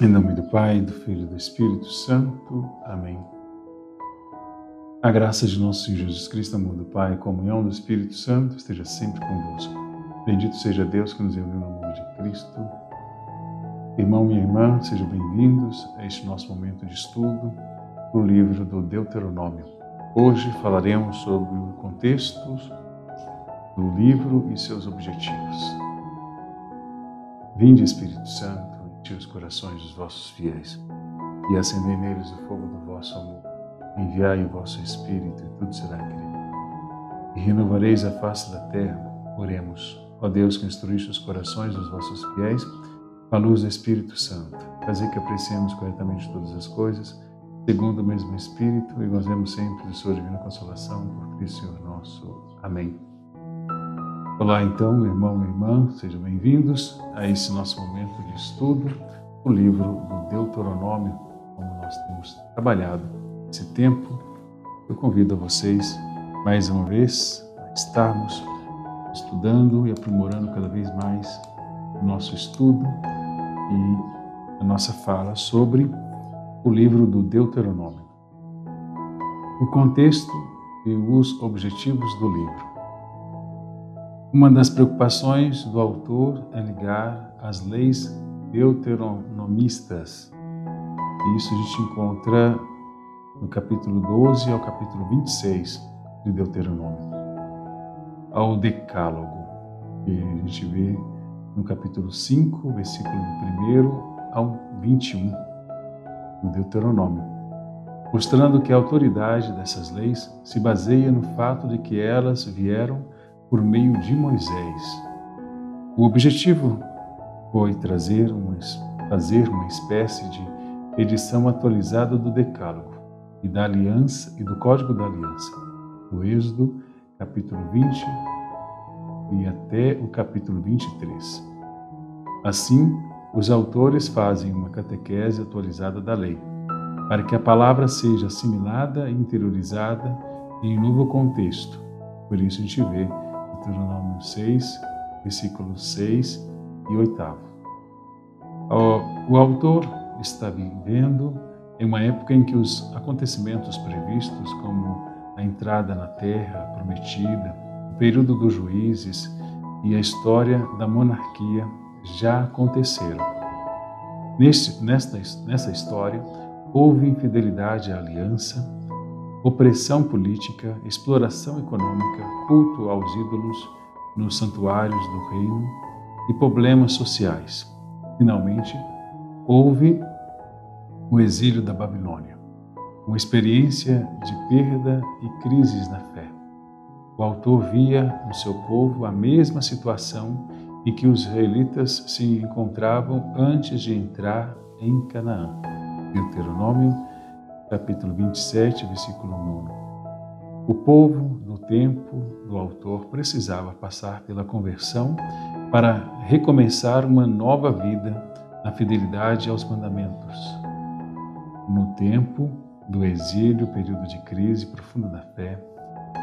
Em nome do Pai, do Filho e do Espírito Santo. Amém. A graça de nosso Senhor Jesus Cristo, amor do Pai, a comunhão do Espírito Santo esteja sempre convosco. Bendito seja Deus que nos uniu no nome de Cristo. Irmão, minha irmã, sejam bem-vindos a este nosso momento de estudo do livro do Deuteronômio. Hoje falaremos sobre o contexto do livro e seus objetivos. Vinde, Espírito Santo, enche os corações dos vossos fiéis e acendei neles o fogo do vosso amor. Enviai o vosso Espírito e tudo será criado. E renovareis a face da terra. Oremos. Ó Deus, que instruíste os corações dos vossos fiéis com a luz do Espírito Santo, fazei que apreciemos corretamente todas as coisas, segundo o mesmo Espírito, e gozemos sempre de sua divina consolação, por Cristo Senhor nosso. Amém. Olá, então, meu irmão, minha irmã, sejam bem-vindos a esse nosso momento de estudo, o livro do Deuteronômio, como nós temos trabalhado esse tempo. Eu convido a vocês, mais uma vez, a estarmos estudando e aprimorando cada vez mais o nosso estudo e a nossa fala sobre o livro do Deuteronômio. O contexto e os objetivos do livro. Uma das preocupações do autor é ligar as leis deuteronomistas. E isso a gente encontra no capítulo 12 ao capítulo 26 de Deuteronômio, ao Decálogo, que a gente vê no capítulo 5, versículo 1 ao 21 do Deuteronômio, mostrando que a autoridade dessas leis se baseia no fato de que elas vieram por meio de Moisés. O objetivo foi fazer uma espécie de edição atualizada do Decálogo e da Aliança e do Código da Aliança, do Êxodo, capítulo 20 e até o capítulo 23. Assim, os autores fazem uma catequese atualizada da lei, para que a palavra seja assimilada e interiorizada em um novo contexto. Por isso a gente vê Deuteronômio 6, versículos 6 e 8. O autor está vivendo em uma época em que os acontecimentos previstos, como a entrada na terra prometida, o período dos juízes e a história da monarquia já aconteceram. Nessa história, houve infidelidade à aliança, opressão política, exploração econômica, culto aos ídolos nos santuários do reino e problemas sociais. Finalmente, houve o exílio da Babilônia, uma experiência de perda e crises na fé. O autor via no seu povo a mesma situação em que os israelitas se encontravam antes de entrar em Canaã. Deuteronômio, capítulo 27, versículo 9. O povo, no tempo do autor, precisava passar pela conversão para recomeçar uma nova vida na fidelidade aos mandamentos. No tempo do exílio, período de crise profunda da fé,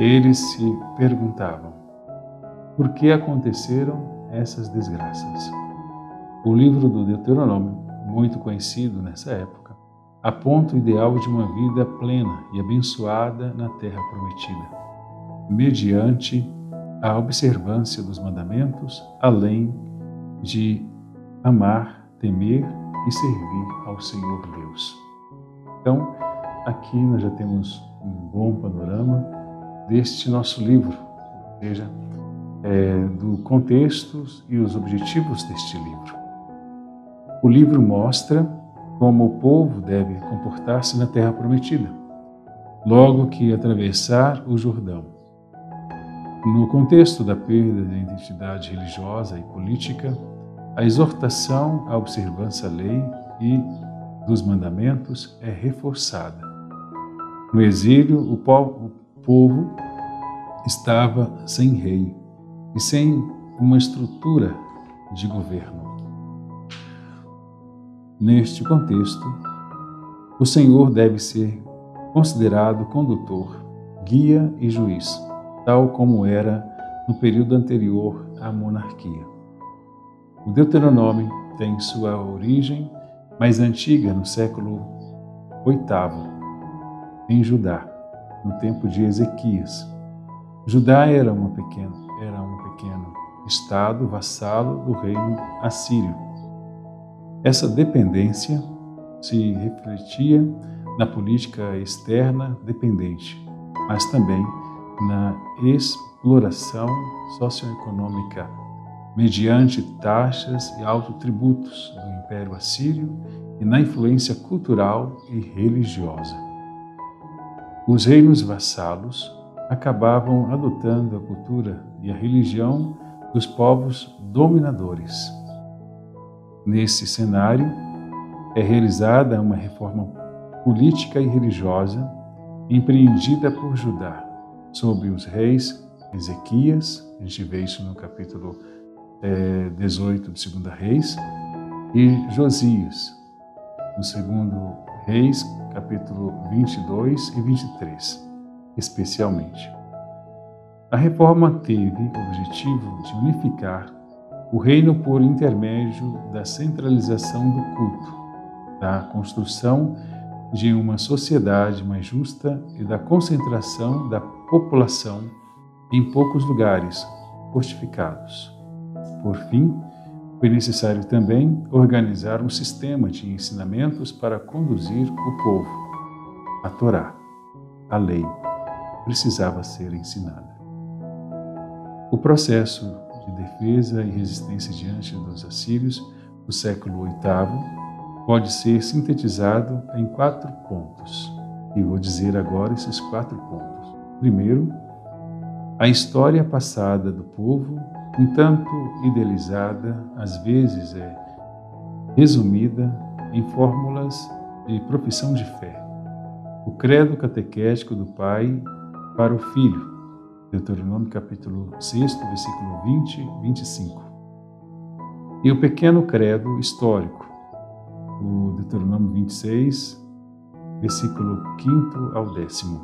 eles se perguntavam: por que aconteceram essas desgraças? O livro do Deuteronômio, muito conhecido nessa época, aponta o ideal de uma vida plena e abençoada na terra prometida, mediante a observância dos mandamentos, além de amar, temer e servir ao Senhor Deus. Então, aqui nós já temos um bom panorama deste nosso livro, ou seja, do contexto e os objetivos deste livro. O livro mostra como o povo deve comportar-se na terra prometida, logo que atravessar o Jordão. No contexto da perda da identidade religiosa e política, a exortação à observância à lei e dos mandamentos é reforçada. No exílio, o povo estava sem rei e sem uma estrutura de governo. Neste contexto, o Senhor deve ser considerado condutor, guia e juiz, tal como era no período anterior à monarquia. O Deuteronômio tem sua origem mais antiga, no século VIII, em Judá, no tempo de Ezequias. Judá era um pequeno estado vassalo do reino assírio. Essa dependência se refletia na política externa dependente, mas também na exploração socioeconômica, mediante taxas e autotributos do Império Assírio e na influência cultural e religiosa. Os reinos vassalos acabavam adotando a cultura e a religião dos povos dominadores. Nesse cenário, é realizada uma reforma política e religiosa empreendida por Judá, sob os reis Ezequias, a gente vê isso no capítulo 18 de 2 Reis, e Josias, no 2 Reis, capítulo 22 e 23, especialmente. A reforma teve o objetivo de unificar o reino por intermédio da centralização do culto, da construção de uma sociedade mais justa e da concentração da população em poucos lugares fortificados. Por fim, foi necessário também organizar um sistema de ensinamentos para conduzir o povo. A Torá, a lei, precisava ser ensinada. O processo de defesa e resistência diante dos assírios do século VIII pode ser sintetizado em 4 pontos. E vou dizer agora esses 4 pontos. Primeiro, a história passada do povo, um tanto idealizada, às vezes é resumida em fórmulas de profissão de fé. O credo catequético do pai para o filho, Deuteronômio capítulo 6, versículo 20 e 25. E o pequeno credo histórico, o Deuteronômio 26, versículo 5 ao 10º,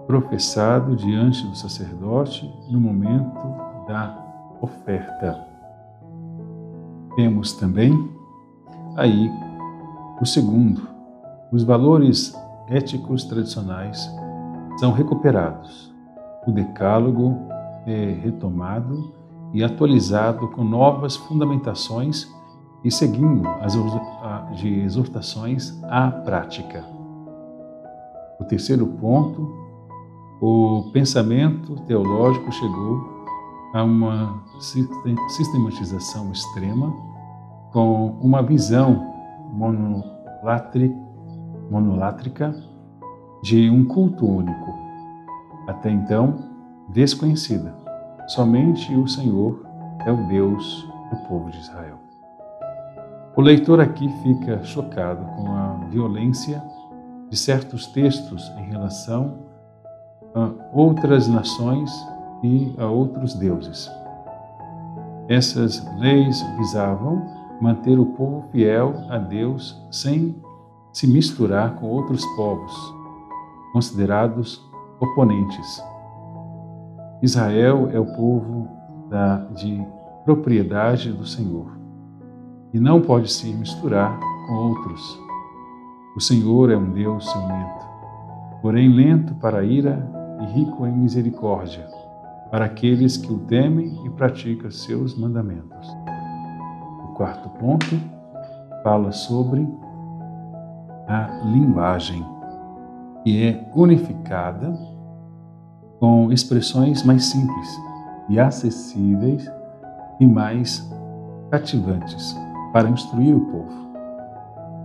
professado diante do sacerdote no momento da oferta. Temos também aí o segundo, os valores éticos tradicionais são recuperados. O decálogo é retomado e atualizado com novas fundamentações e seguindo as de exortações à prática. O terceiro ponto, o pensamento teológico chegou a uma sistematização extrema com uma visão monolátrica de um culto único, até então desconhecida. Somente o Senhor é o Deus do povo de Israel. O leitor aqui fica chocado com a violência de certos textos em relação a outras nações e a outros deuses. Essas leis visavam manter o povo fiel a Deus sem se misturar com outros povos, considerados oponentes. Israel é o povo de propriedade do Senhor e não pode se misturar com outros. O Senhor é um Deus ciumento, porém lento para a ira e rico em misericórdia, para aqueles que o temem e praticam seus mandamentos. O quarto ponto fala sobre a linguagem, que é unificada com expressões mais simples e acessíveis e mais cativantes para instruir o povo.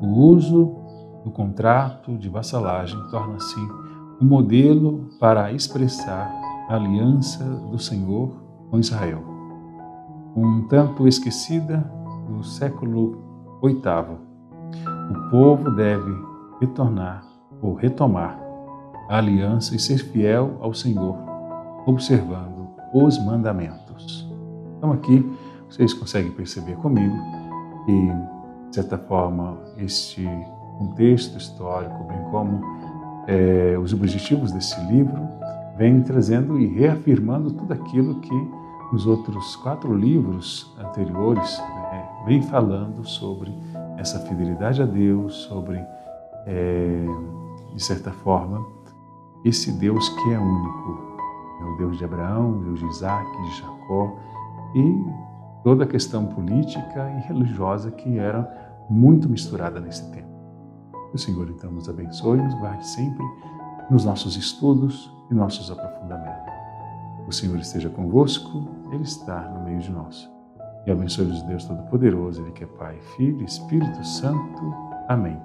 O uso do contrato de vassalagem torna-se um modelo para expressar a aliança do Senhor com Israel, um tanto esquecida no século VIII. O povo deve retomar a aliança e ser fiel ao Senhor, observando os mandamentos. Então aqui vocês conseguem perceber comigo que, de certa forma, este contexto histórico, bem como os objetivos desse livro, vem trazendo e reafirmando tudo aquilo que nos outros 4 livros anteriores vem falando sobre essa fidelidade a Deus, sobre, de certa forma, esse Deus que é único, o Deus de Abraão, o Deus de Isaac, de Jacó, e toda a questão política e religiosa que era muito misturada nesse tempo. O Senhor, então, nos abençoe e nos guarde sempre nos nossos estudos e nossos aprofundamentos. O Senhor esteja convosco, Ele está no meio de nós. E abençoe-vos Deus Todo-Poderoso, Ele que é Pai, Filho e Espírito Santo. Amém.